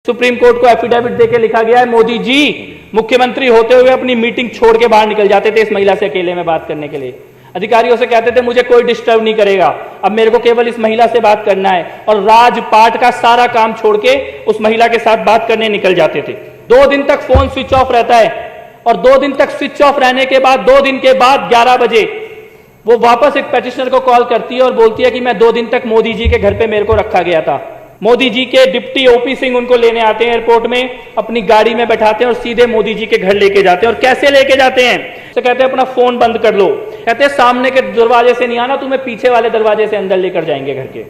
Supreme court को affidavit देके लिखा गया है, मोदी जी मुख्यमंत्री होते हुए अपनी मीटिंग छोड़ के बाहर निकल जाते थे इस महिला से अकेले में बात करने के लिए। अधिकारियों से कहते थे मुझे कोई डिस्टर्ब नहीं करेगा, अब मेरे को केवल इस महिला से बात करना है, और राजपाट का सारा काम छोड़ के उस महिला के साथ बात करने निकल जाते थे। 2 दिन तक फोन स्विच ऑफ रहता है, और 2 दिन तक स्विच ऑफ रहने के बाद 2 दिन के बाद 11 बजे वो वापस एक पेटिशनर को कॉल करती है और बोलती है कि मैं 2 दिन तक मोदी जी के घर पे मेरे को रखा गया था। मोदी जी के डिप्टी ओपी सिंह उनको लेने आते हैं एयरपोर्ट में, अपनी गाड़ी में बैठाते हैं और सीधे मोदी जी के घर लेके जाते हैं। और कैसे लेके जाते हैं? तो कहते हैं अपना फोन बंद कर लो, कहते हैं सामने के दरवाजे से नहीं आना, तुम्हें पीछे वाले दरवाजे से अंदर लेकर जाएंगे घर के।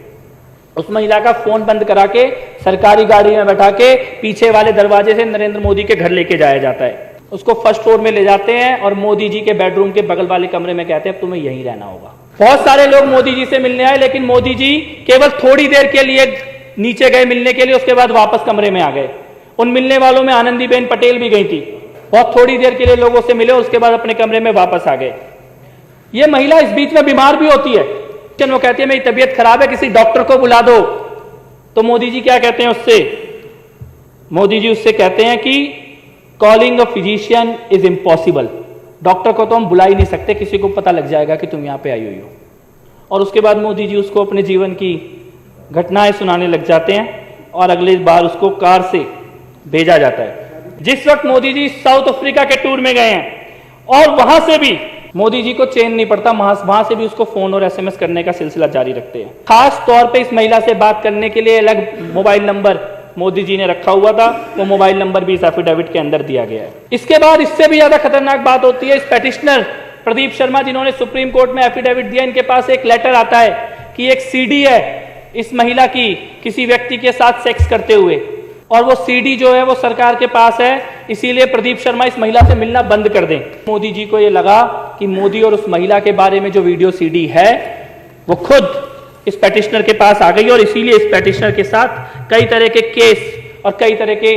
उस महिला का फोन बंद करा के सरकारी गाड़ी में बैठा के पीछे वाले दरवाजे से नरेंद्र मोदी के घर लेके जाया जाता है। उसको फर्स्ट फ्लोर में ले जाते हैं और मोदी जी के बेडरूम के बगल वाले कमरे में कहते हैं अब तुम्हें यहीं रहना होगा। बहुत सारे लोग मोदी जी से मिलने आए, लेकिन मोदी जी केवल थोड़ी देर के लिए नीचे गए मिलने के लिए, उसके बाद वापस कमरे में आ गए। उन मिलने वालों में आनंदीबेन पटेल भी गई थी, बहुत थोड़ी देर के लिए लोगों से मिले, उसके बाद अपने कमरे में वापस आ गए। ये महिला इस बीच में बीमार भी होती है, वो कहती है मेरी तबीयत खराब है, किसी डॉक्टर को बुला दो। तो मोदी जी क्या कहते हैं उससे? मोदी जी उससे कहते हैं कि calling a physician is impossible, doctor को तो हम बुला ही नहीं सकते, किसी को पता लग जाएगा कि तुम यहां पे आई हुई हो। और उसके बाद मोदी जी उसको अपने जीवन की घटनाएं सुनाने लग जाते हैं और अगली बार उसको कार से भेजा जाता है। जिस वक्त मोदी जी साउथ अफ्रीका के टूर में गए हैं और वहां से भी मोदी जी को चैन नहीं पड़ता, वहां से भी उसको फोन और एसएमएस करने का सिलसिला जारी रखते हैं। खास तौर पे इस महिला से बात करने के लिए अलग मोबाइल नंबर मोदी जी ने रखा हुआ था, वो मोबाइल नंबर भी इस एफिडेविट के अंदर दिया गया है। इसके बाद इससे भी ज्यादा खतरनाक बात होती है, इस पेटिशनर प्रदीप शर्मा जिन्होंने सुप्रीम कोर्ट में एफिडेविट दिया, इनके पास एक लेटर आता है कि एक सीडी है इस महिला की किसी व्यक्ति के साथ सेक्स करते हुए, और वो सीडी जो है वो सरकार के पास है, इसीलिए प्रदीप शर्मा इस महिला से मिलना बंद कर दें। मोदी जी को ये लगा कि मोदी और उस महिला के बारे में जो वीडियो सीडी है वो खुद इस पेटिशनर के पास आ गई, और इसीलिए इस पेटिशनर के साथ कई तरह के केस और कई तरह के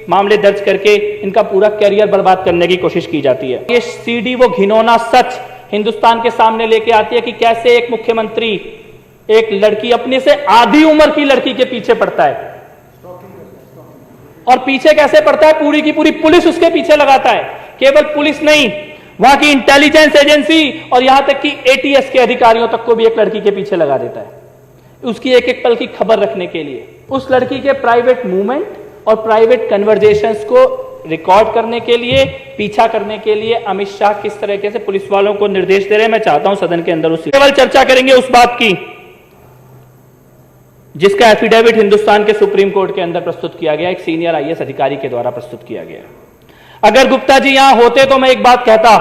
मामले दर्ज करके इनका पूरा कैरियर बर्बाद करने की कोशिश की जाती है। ये सीडी वो घिनौना सच हिंदुस्तान के सामने लेके आती है कि कैसे एक मुख्यमंत्री एक लड़की, अपने से आधी उम्र की लड़की के पीछे पड़ता है, और पीछे कैसे पड़ता है, पूरी की पूरी पुलिस उसके पीछे लगाता है। केवल पुलिस नहीं, वहां की इंटेलिजेंस एजेंसी और यहां तक कि एटीएस के अधिकारियों तक को भी एक लड़की के पीछे लगा देता है, उसकी एक एक पल की खबर रखने के लिए। उस लड़की के प्राइवेट मूवमेंट और प्राइवेट कन्वर्जेशंस को रिकॉर्ड करने के लिए, पीछा करने के लिए अमित शाह किस तरीके से पुलिस वालों को निर्देश दे रहे हैं, मैं चाहता हूं सदन के अंदर उसी केवल चर्चा करेंगे उस बात की जिसका एफिडेविट हिंदुस्तान के सुप्रीम कोर्ट के अंदर प्रस्तुत किया गया, एक सीनियर आईएएस अधिकारी के द्वारा प्रस्तुत किया गया। अगर गुप्ता जी यहां होते तो मैं एक बात कहता,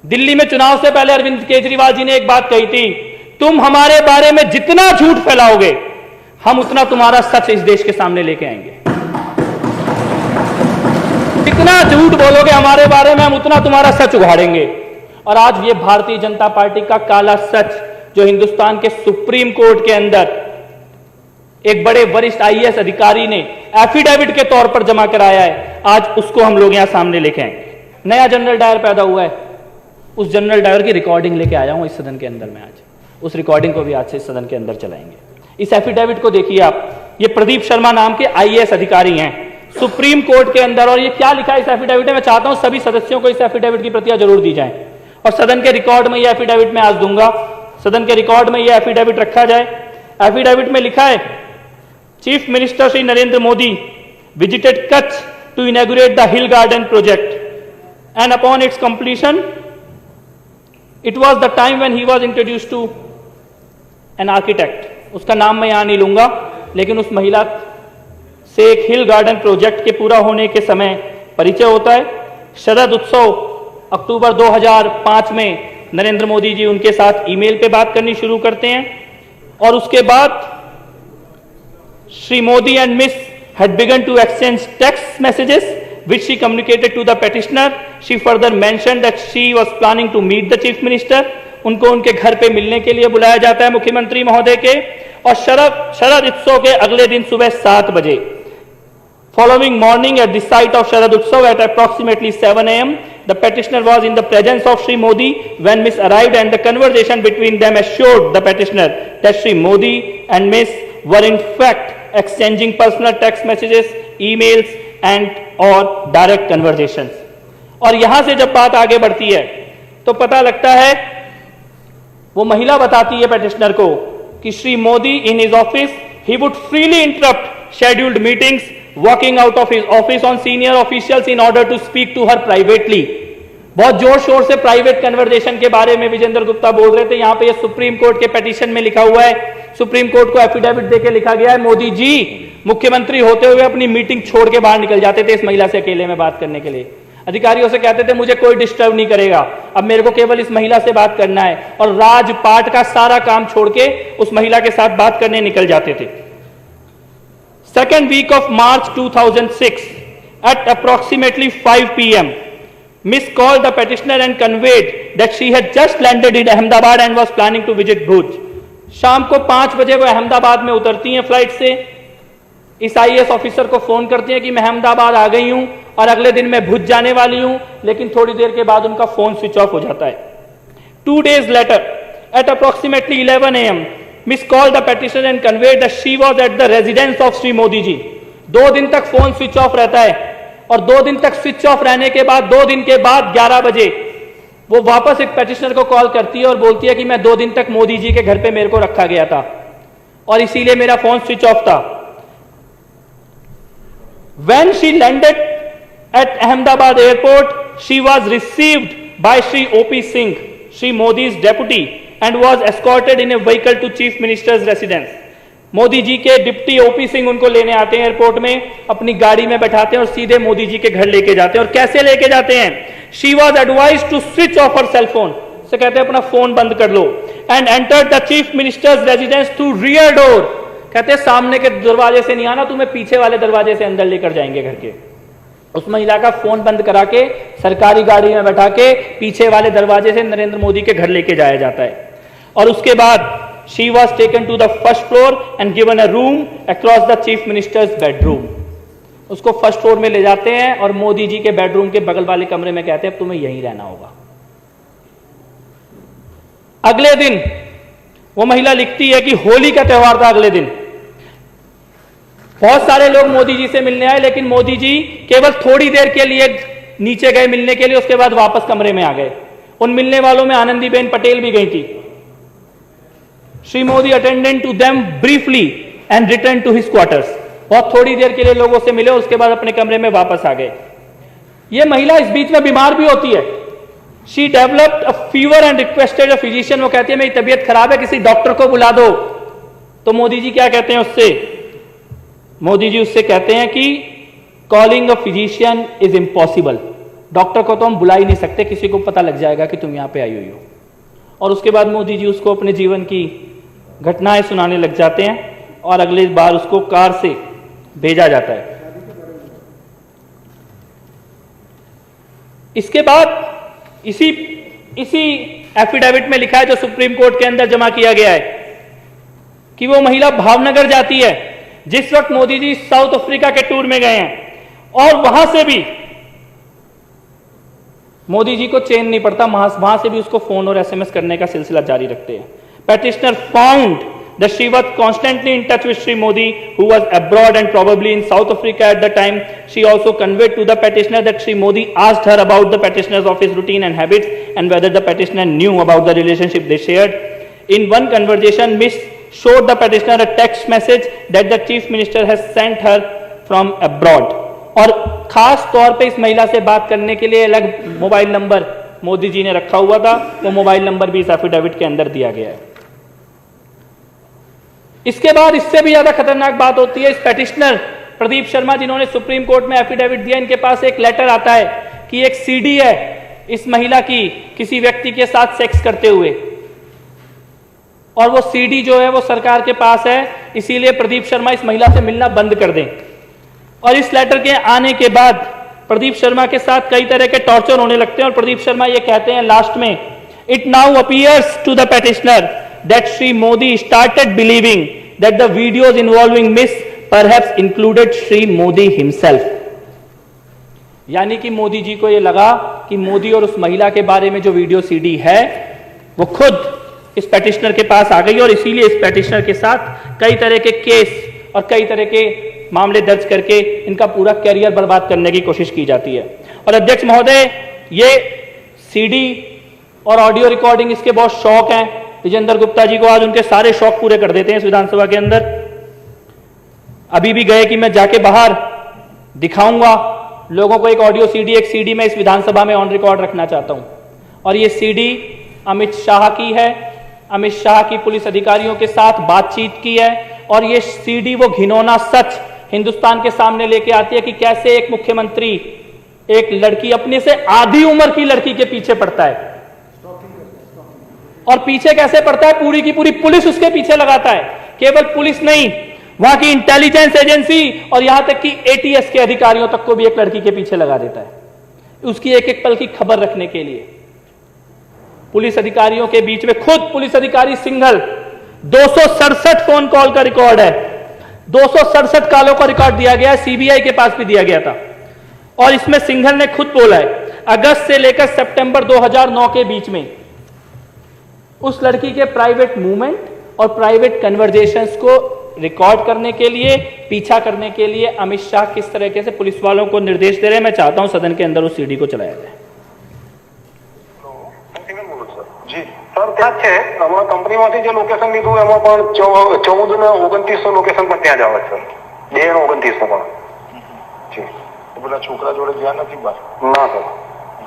दिल्ली में चुनाव से पहले अरविंद केजरीवाल जी ने एक बात कही थी, तुम हमारे बारे में जितना झूठ फैलाओगे हम उतना तुम्हारा सच इस देश के सामने लेके आएंगे। जितना झूठ बोलोगे हमारे बारे में हम उतना तुम्हारा सच उघाड़ेंगे। और आज ये भारतीय जनता पार्टी का काला सच जो हिंदुस्तान के सुप्रीम कोर्ट के अंदर एक बड़े वरिष्ठ आईएएस अधिकारी ने एफिडेविट के तौर पर जमा कराया है, आज उसको हम लोग यहां सामने लेके आएंगे। नया जनरल डायर पैदा हुआ है, उस जनरल डायर की रिकॉर्डिंग लेके आया हूं इस सदन के अंदर में आज, उस रिकॉर्डिंग को भी आज से इस सदन के अंदर चलाएंगे। इस एफिडेविट को देखिए आप, ये प्रदीप शर्मा नाम के आईएएस अधिकारी हैं सुप्रीम कोर्ट के अंदर, और ये क्या लिखा है इस एफिडेविट में, मैं चाहता हूं सभी सदस्यों को इस एफिडेविट की प्रतियां जरूर दी जाए, और सदन के रिकॉर्ड में यह एफिडेविट मैं आज दूंगा, सदन के रिकॉर्ड में यह एफिडेविट रखा जाए। एफिडेविट में लिखा है, chief minister Shri Narendra Modi visited Kutch to inaugurate the Hill Garden project, and upon its completion, it was the time when he was introduced to an architect. उसका नाम मैं यहां नहीं लूंगा, लेकिन उस महिला से एक हिल गार्डन प्रोजेक्ट के पूरा होने के समय परिचय होता है। शरद उत्सव अक्टूबर 2005 में नरेंद्र मोदी जी उनके साथ ईमेल पे बात करनी शुरू करते हैं, और उसके बाद Shri Modi and Miss had begun to exchange text messages which she communicated to the petitioner. She further mentioned that she was planning to meet the chief minister. उनको उनके घर पे मिलने के लिए बुलाया जाता है मुख्यमंत्री महोदय के, और शरद उत्सव के अगले दिन सुबह 7 बजे, following morning at the site of Sharad Utsav at approximately 7 a.m. the petitioner was in the presence of Shri Modi when Miss arrived, and the conversation between them assured the petitioner that Shri Modi and Miss were in fact exchanging personal text messages, emails and or direct conversations. और यहां से जब बात आगे बढ़ती है तो पता लगता है, वो महिला बताती है पेटिशनर को कि Shri Modi in his office he would freely interrupt scheduled meetings, walking out of his office on senior officials in order to speak to her privately. बहुत जोर शोर से प्राइवेट कन्वर्सेशन के बारे में विजेंद्र गुप्ता बोल रहे थे। यहां पे ये सुप्रीम कोर्ट के पिटीशन में लिखा हुआ है, सुप्रीम कोर्ट को एफिडेविट देके लिखा गया है, मोदी जी मुख्यमंत्री होते हुए अपनी मीटिंग छोड़ के बाहर निकल जाते थे इस महिला से अकेले में बात करने के लिए। अधिकारियों से कहते थे मुझे कोई डिस्टर्ब नहीं करेगा, अब मेरे को केवल इस महिला से बात करना है, और राजपाट का सारा काम छोड़ के उस महिला के साथ बात करने निकल जाते थे। Second week of March 2006 at approximately 5 p.m. Miss called the petitioner and conveyed that she had just landed in Ahmedabad and was planning to visit Bhuj. शाम को 5 बजे वो अहमदाबाद में उतरती हैं फ्लाइट से, इस आईएएस ऑफिसर को फोन करती हैं कि मैं अहमदाबाद आ गई हूं और अगले दिन मैं भुज जाने वाली हूं, लेकिन थोड़ी देर के बाद उनका फोन स्विच ऑफ हो जाता है। 2 days later at approximately 11 a.m. Miss called the petitioner and conveyed that she was at the residence of Shri Modi ji. 2 दिन तक फोन स्विच ऑफ रहता है और 2 दिन तक स्विच ऑफ रहने के बाद 2 दिन के बाद 11 बजे वो वापस एक पेटिशनर को कॉल करती है और बोलती है कि मैं 2 दिन तक मोदी जी के घर पे मेरे को रखा गया था और इसीलिए मेरा फोन स्विच ऑफ था। When she landed at Ahmedabad airport, she was received by Shri O.P. Singh, Shri Modi's deputy, and was escorted in a vehicle to Chief Minister's residence. Modi ji के डिप्टी ओपी सिंह उनको लेने आते हैं airport में, अपनी गाड़ी में बैठाते हैं और सीधे मोदी जी के घर लेके जाते हैं। और कैसे लेके जाते हैं? She was advised to switch off her cell phone. से कहते हैं अपना फोन बंद कर लो। And entered the Chief Minister's residence through rear door. कहते हैं सामने के दरवाजे से नहीं आना, तुम्हें पीछे वाले दरवाजे से अंदर लेकर जाएंगे घर के। उस महिला का फोन बंद करा के सरकारी गाड़ी में बैठा के पीछे वाले दरवाजे से नरेंद्र मोदी के घर लेके जाया जाता है। और उसके बाद she was taken to the first floor and given a room across the chief minister's bedroom. उसको फर्स्ट फ्लोर में ले जाते हैं और मोदी जी के बेडरूम के बगल वाले कमरे में कहते हैं तुम्हें यहीं रहना होगा। अगले दिन वो महिला लिखती है कि होली का त्योहार था। अगले दिन बहुत सारे लोग मोदी जी से मिलने आए, लेकिन मोदी जी केवल थोड़ी देर के लिए नीचे गए मिलने के लिए, उसके बाद वापस कमरे में आ गए। उन मिलने वालों में आनंदीबेन पटेल भी गई थी। Shri Modi attended to them briefly and return to his quarters. बहुत थोड़ी देर के लिए लोगों से मिले, उसके बाद अपने कमरे में वापस आ गए। यह महिला इस बीच में बीमार भी होती है। She developed a fever and requested a physician. वो कहती है मेरी तबीयत खराब है, किसी डॉक्टर को बुला दो। तो मोदी जी क्या कहते हैं उससे? मोदी जी उससे कहते हैं कि calling a physician is impossible. Doctor को तो हम बुला ही नहीं सकते, किसी को पता लग जाएगा कि तुम यहां पे आई हुई हो। और उसके बाद मोदी जी उसको अपने जीवन की घटनाएं सुनाने लग जाते हैं और अगले बार उसको कार से भेजा जाता है। इसके बाद इसी एफिडेविट में लिखा है जो सुप्रीम कोर्ट के अंदर जमा किया गया है कि वो महिला भावनगर जाती है जिस वक्त मोदी जी साउथ अफ्रीका के टूर में गए हैं, और वहां से भी मोदी जी को चैन नहीं पड़ता, वहां से भी उसको फोन और एसएमएस करने का सिलसिला जारी रखते हैं। Petitioner found that she was constantly in touch with Shri Modi, who was abroad and probably in South Africa at the time. She also conveyed to the petitioner that Shri Modi asked her about the petitioner's office routine and habits and whether the petitioner knew about the relationship they shared. In one conversation, Miss showed the petitioner a text message that the chief minister has sent her from abroad. और खास तौर पे इस महिला से बात करने के लिए अलग मोबाइल नंबर मोदी जी ने रखा हुआ था, वो मोबाइल नंबर भी इस एफिडेविट के अंदर दिया गया है। इसके बाद इससे भी ज्यादा खतरनाक बात होती है। इस पेटिशनर प्रदीप शर्मा जिन्होंने सुप्रीम कोर्ट में एफिडेविट दिया, इनके पास एक लेटर आता है कि एक सीडी है इस महिला की किसी व्यक्ति के साथ सेक्स करते हुए, और वो सीडी जो है वो सरकार के पास है, इसीलिए प्रदीप शर्मा इस महिला से मिलना बंद कर दें। और इस लेटर के आने के बाद प्रदीप शर्मा के साथ कई तरह के टॉर्चर होने लगते हैं और प्रदीप शर्मा ये कहते हैं लास्ट में, it now appears to the petitioner that Shri Modi started believing that the videos involving Miss perhaps included Shri Modi himself. यानी कि मोदी जी को यह लगा कि मोदी और उस महिला के बारे में जो वीडियो सीडी है वो खुद इस पेटिशनर के पास आ गई, और इसीलिए इस पेटिशनर के साथ कई तरह के केस और कई तरह के मामले दर्ज करके इनका पूरा कैरियर बर्बाद करने की कोशिश की जाती है। और अध्यक्ष महोदय, ये सीडी और ऑडियो रिकॉर्डिंग इसके बहुत शौक हैं। विजेंद्र गुप्ता जी को आज उनके सारे शौक पूरे कर देते हैं इस विधानसभा के अंदर। अभी भी गए कि मैं जाके बाहर दिखाऊंगा लोगों को एक ऑडियो सीडी, एक सीडी मैं इस विधानसभा में ऑन रिकॉर्ड रखना चाहता हूं। और ये सीडी अमित शाह की है, अमित शाह की पुलिस अधिकारियों के साथ बातचीत की है। और ये सीडी वो घिनौना सच हिंदुस्तान के सामने लेके आती है कि कैसे एक मुख्यमंत्री एक लड़की, अपने से आधी उम्र की लड़की के पीछे पड़ता है। और पीछे कैसे पड़ता है, पूरी की पूरी पुलिस उसके पीछे लगाता है। केवल पुलिस नहीं, वहां की इंटेलिजेंस एजेंसी और यहां तक कि एटीएस के अधिकारियों तक को भी एक लड़की के पीछे लगा देता है, उसकी एक एक पल की खबर रखने के लिए। पुलिस अधिकारियों के बीच में खुद पुलिस अधिकारी सिंघल, 267 फोन कॉल का रिकॉर्ड है, 267 कॉलों का रिकॉर्ड दिया गया है, सीबीआई के पास भी दिया गया था। और इसमें सिंघल ने खुद बोला है, अगस्त से लेकर सितंबर 2009 के बीच में उस लड़की के प्राइवेट मूवमेंट और प्राइवेट कन्वर्जेशंस को रिकॉर्ड करने के लिए, पीछा करने के लिए अमित शाह किस तरीके से पुलिस वालों को निर्देश दे रहे हैं। मैं चाहता हूं सदन के अंदर उस सीडी को चलाया जाए। जी सर, क्या है हमारा कंपनी में जो लोकेशन लीधु एम 14 ने 2900 लोकेशन पर त्या जावे सर, 2 ने 2900 पर जी। तो बोला छोकरा जोड़े गया नहीं बार ना सर,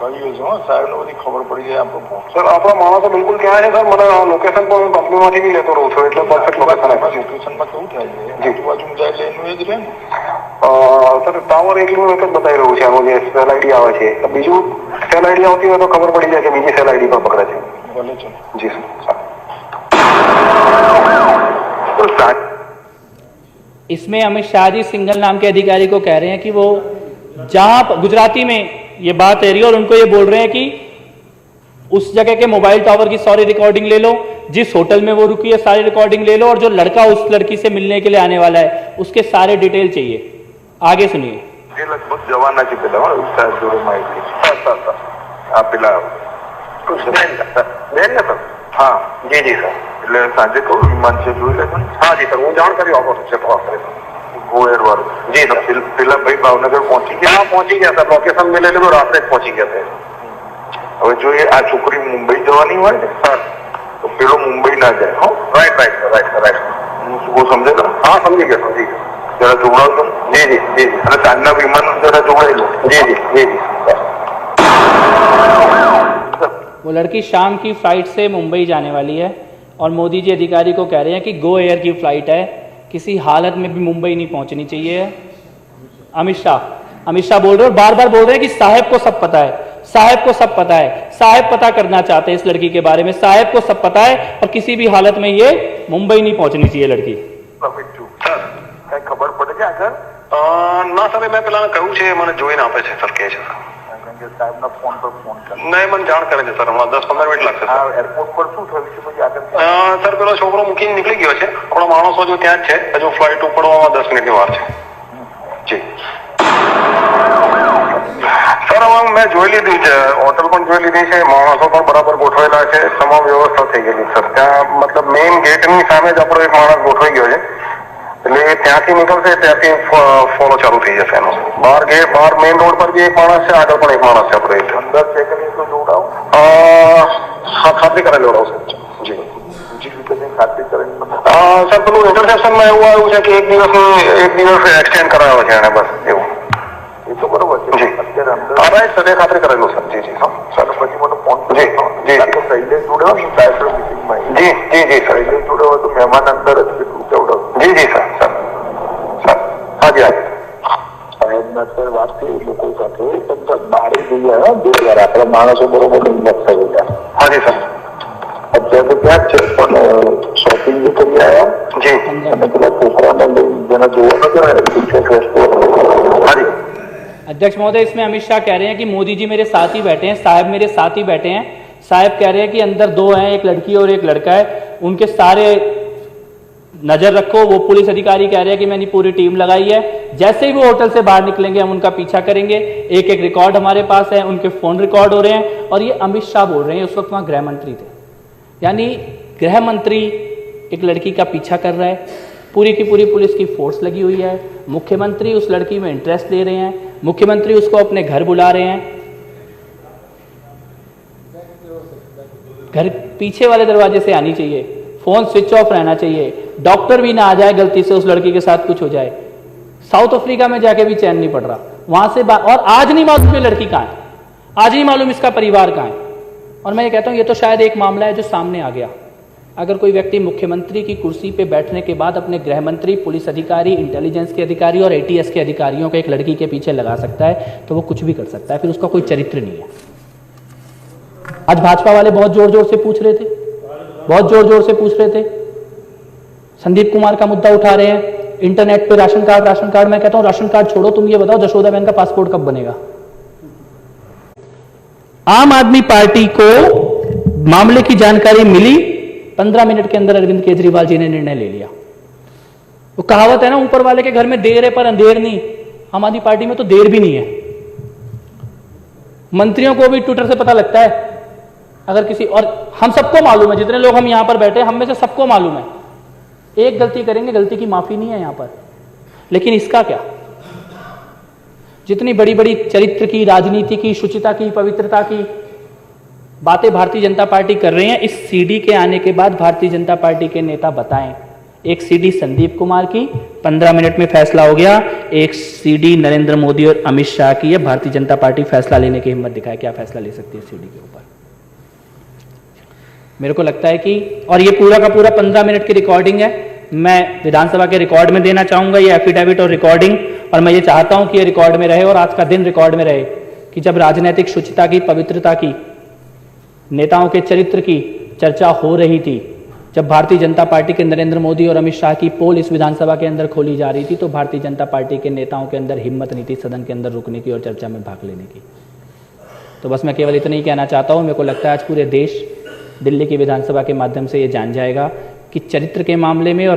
गई जो साहब ने बड़ी खबर पड़ी है आपको फोन सर आपका माणस तो बिल्कुल क्या है सर, મને લોકેશન પર હું કંપનીમાંથી બી લેતો રહું છું એટલે પરફેક્ટ લોકેશન આપે છે। લોકેશનમાં કેવું થાય છે જી આજુબાજુ જાય એટલે એનું એ જ રહે ને સર ટાવર એકલું એક જ બતાવી રહ્યું છે, આનું જે સેલ આઈડી આવે છે બીજું સેલ આઈડી આવતી હોય તો ખબર પડી જાય કે બીજી સેલ આઈડી પર પકડે છે। ભલે ચલો जी सर। इसमें अमित शाह जी सिंघल नाम के अधिकारी को कह रहे हैं कि वो जहां गुजराती में ये बात है रही और उनको ये बोल रहे हैं कि उस जगह के मोबाइल टावर की सारी रिकॉर्डिंग ले लो, जिस होटल में वो रुकी है सारी रिकॉर्डिंग ले लो, और जो लड़का उस लड़की से मिलने के लिए आने वाला है उसके सारे डिटेल चाहिए। आगे सुनिए। ये लगभग जवाना की पेला साहब जोड़े माहिती सर आप पेला कुछ बेन ने सर हाँ जी जी सर એટલે સાંજે કહું વિમાન છે જોઈ લેજો ને। हाँ जी सर હું જાણકારી આપો છે તપાસ કરે ગોયર વાળું जी सर। પેલા ભાઈ ભાવનગર પહોંચી ગયા हाँ पहुंची गया सर, लोकेशन मिले तो रात में पहुंची गया था। હવે જો એ આ છોકરી મુંબઈ જવાની હોય ને सर તો પેલો મુંબઈ ના જાય હો right right sir, right sir, right. वो समझेगा हाँ समझी गया समझी गया। जरा જોડાવજો जी जी जी जी અને સાંજના વિમાન જરા જોડાઈ લો जी जी जी जी सर। वो लड़की शाम की फ्लाइट से मुंबई जाने वाली है और मोदी जी अधिकारी को कह रहे हैं कि गो एयर की फ्लाइट है, किसी हालत में भी मुंबई नहीं पहुंचनी चाहिए। अमित शाह बोल रहे हैं, बार बार बोल रहे हैं कि साहब को सब पता है, साहब को सब पता है, साहब पता करना चाहते हैं इस लड़की के बारे में, साहब को सब पता है और किसी भी हालत में ये मुंबई नहीं पहुंचनी चाहिए लड़की। सर કઈ ખબર પડે છે આગળ ના સર મેં પેલા કહ્યું છે, મને જોઈને આપે છે સર, કહે છે સર। કારણ કે સાહેબના ફોન પર ફોન કરે નહીં મને જાણ કરે છે સર, હમણાં 10-15 મિનિટ લાગશે આ સર। એરપોર્ટ પર શું થયું છે પછી આગળ સર પેલો છોકરો મૂકીને નીકળી ગયો છે, આપણો માણસો જો ત્યાં જ છે, હજુ ફ્લાઇટ ઉપડવામાં 10 મિનિટની વાર છે જી। સર હવે મેં જોઈ લીધી છે, હોટલ પણ જોઈ લીધી છે, માણસો પણ બરાબર ગોઠવેલા છે, તમામ વ્યવસ્થા થઈ ગયેલી સર। ત્યાં મતલબ મેઇન ગેટની સામે જ આપણો એક માણસ ગોઠવાઈ ગયો છે, એટલે ત્યાંથી નીકળશે ત્યાંથી ફોલો ચાલુ થઈ જશે એનો। બહાર મેઇન રોડ પર બી એક માણસ છે, આગળ પણ એક માણસ છે આપણે અંદર છે કે નહીં તો જોડાવ હા ખાતરી કરેલો રહશે જી। બીજી રીતે કંઈ ખાતરી કરીને સર પેલું ઇન્ટરસેપ્શનમાં એવું આવ્યું છે કે એક દિવસ એક્સટેન્ડ કરાવ્યો છે એને, બસ એવું। એ તો બરોબર છે જી અત્યારે અંદર રાઈટ સર, એ ખાતરી કરેલું સર જી જી હા સર। પછી મને ફોન જી જી તો શૈલેષ જોડે હોય ને ડાયરેક્ટર મિટિંગમાં जी जी जी सर શૈલેષ જોડે હોય તો મહેમાન અંદર જ કેટલું કેવડાવ जी जी सर सर सर हाँ जी हाँ जी સાહેબના અત્યારે વાત થઈ લોકો સાથે બધા બહાર જઈએ બે વાર આપણા માણસો બરોબર હિંમત થઈ ગયા हाँ जी सर અત્યારે તો ત્યાં જ છે પણ શોપિંગ બી કરી આવ્યા जी અને પેલા છોકરાને લઈ જેને જોવા નતો हाँ जी। अध्यक्ष महोदय, इसमें अमित शाह कह रहे हैं कि मोदी जी मेरे साथ ही बैठे हैं, साहब मेरे साथ ही बैठे हैं। साहब कह रहे हैं कि अंदर 2 हैं, एक लड़की और एक लड़का है, उनके सारे नजर रखो। वो पुलिस अधिकारी कह रहे हैं कि मैंने पूरी टीम लगाई है, जैसे ही वो होटल से बाहर निकलेंगे हम उनका पीछा करेंगे। एक एक रिकॉर्ड हमारे पास है, उनके फोन रिकॉर्ड हो रहे हैं। और ये अमित शाह बोल रहे हैं, उस वक्त वहां गृह मंत्री थे, यानी गृह मंत्री एक लड़की का पीछा कर रहा है, पूरी की पूरी पुलिस की फोर्स लगी हुई है, मुख्यमंत्री उस लड़की में इंटरेस्ट ले रहे हैं, मुख्यमंत्री उसको अपने घर बुला रहे हैं, घर पीछे वाले दरवाजे से आनी चाहिए, फोन स्विच ऑफ रहना चाहिए, डॉक्टर भी ना आ जाए गलती से उस लड़की के साथ कुछ हो जाए। साउथ अफ्रीका में जाके भी चैन नहीं पड़ रहा, वहां से और आज नहीं मालूम ये लड़की कहां है, आज नहीं मालूम इसका परिवार कहां है। और मैं ये कहता हूं ये तो शायद एक मामला है जो सामने आ गया। अगर कोई व्यक्ति मुख्यमंत्री की कुर्सी पे बैठने के बाद अपने गृह मंत्री, पुलिस अधिकारी, इंटेलिजेंस के अधिकारी और एटीएस के अधिकारियों को एक लड़की के पीछे लगा सकता है तो वो कुछ भी कर सकता है, फिर उसका कोई चरित्र नहीं है। आज भाजपा वाले बहुत जोर जोर से पूछ रहे थे, बहुत जोर जोर से पूछ रहे थे, संदीप कुमार का मुद्दा उठा रहे हैं, इंटरनेट पे राशन कार्ड। मैं कहता हूं राशन कार्ड छोड़ो, तुम ये बताओ जशोदा बहन का पासपोर्ट कब बनेगा। आम आदमी पार्टी को मामले की जानकारी मिली, 15 मिनट के अंदर अरविंद केजरीवाल जी ने निर्णय ले लिया। वो कहावत है ना, ऊपर वाले के घर में देर है पर अंधेर नहीं। आम आदमी पार्टी में तो देर भी नहीं है। मंत्रियों को भी ट्विटर से पता लगता है अगर किसी, और हम सबको मालूम है, जितने लोग हम यहां पर बैठे हम में से सबको मालूम है, एक गलती करेंगे, गलती की माफी नहीं है यहां पर। लेकिन इसका क्या, जितनी बड़ी बड़ी चरित्र की, राजनीति की, शुचिता की, पवित्रता की बातें भारतीय जनता पार्टी कर रहे हैं, इस सीडी के आने के बाद भारतीय जनता पार्टी के नेता बताएं। एक सीडी संदीप कुमार की 15 मिनट में फैसला हो गया, एक सीडी नरेंद्र मोदी और अमित शाह की है। भारतीय जनता पार्टी फैसला लेने की हिम्मत दिखाए, क्या फैसला ले सकती है सीडी के ऊपर। मेरे को लगता है कि, और ये पूरा का पूरा 15 मिनट की रिकॉर्डिंग है, मैं विधानसभा के रिकॉर्ड में देना चाहूंगा ये एफिडेविट और रिकॉर्डिंग, और मैं ये चाहता हूं कि ये रिकॉर्ड में रहे और आज का दिन रिकॉर्ड में रहे कि जब राजनीतिक शुचिता की, पवित्रता की, नेताओं के चरित्र की चर्चा हो रही थी, जब भारतीय जनता पार्टी के नरेंद्र मोदी और अमित शाह की पोल इस विधानसभा के अंदर खोली जा रही थी, तो भारतीय जनता पार्टी के नेताओं के अंदर हिम्मत नहीं थी सदन के अंदर रुकने की और चर्चा में भाग लेने की। तो बस मैं केवल इतना ही कहना चाहता हूं, मेरे को लगता है आज पूरे देश दिल्ली की विधानसभा के माध्यम से ये जान जाएगा कि चरित्र के मामले में और